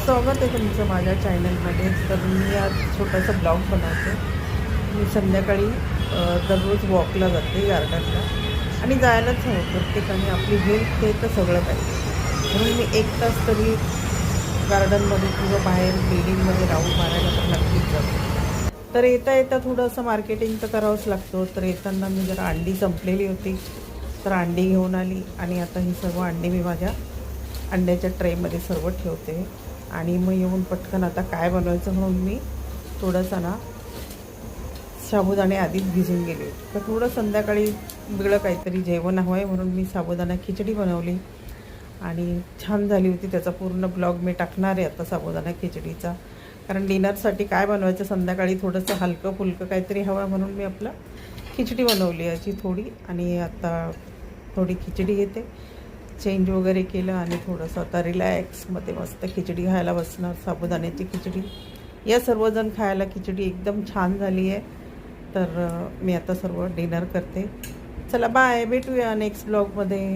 स्वागत आहे तुमचं माझ्या चॅनलमध्ये. तर मी आज छोटासा ब्लॉग बनवते. मी संध्याकाळी दररोज वॉकला जाते गार्डनला आणि जायलाच हवं. प्रत्येकाने आपली हेल्थ हे तर सगळं पाहिजे. म्हणून मी 1 तास तरी गार्डनमध्ये किंवा बाहेर बिल्डिंगमध्ये राऊंड मारायला तर नक्कीच जाते. तर येता येता थोडंसं मार्केटिंग तर करावंच लागतं. तर येताना मी जरा अंडी संपलेली होती, तर अंडी घेऊन आली आणि आता ही सर्व अंडी मी माझ्या अंड्याच्या ट्रेमध्ये सर्व ठेवते. आणि मग येऊन पटकन आता काय बनवायचं म्हणून मी थोडंसं ना साबुदाणे आधीच भिजून गेले. तर थोडं संध्याकाळी वेगळं काहीतरी जेवण हवं आहे म्हणून मी साबुदाणा खिचडी बनवली आणि छान झाली होती. त्याचा पूर्ण ब्लॉग मी टाकणार आहे आता साबुदाणा खिचडीचा. कारण डिनरसाठी काय बनवायचं संध्याकाळी थोडंसं हलकं फुलकं काहीतरी हवं म्हणून मी आपलं खिचडी बनवली याची थोडी. आणि आता थोडी खिचडी घेते, चेंज वगैरे केलं आणि थोडंसं आता रिलॅक्समध्ये मस्त खिचडी खायला बसणार. साबुदाण्याची खिचडी या सर्वजण खायला खिचडी एकदम छान झाली आहे. तर मी आता सर्व डिनर करते. चला बाय, भेटूया नेक्स्ट ब्लॉगमध्ये.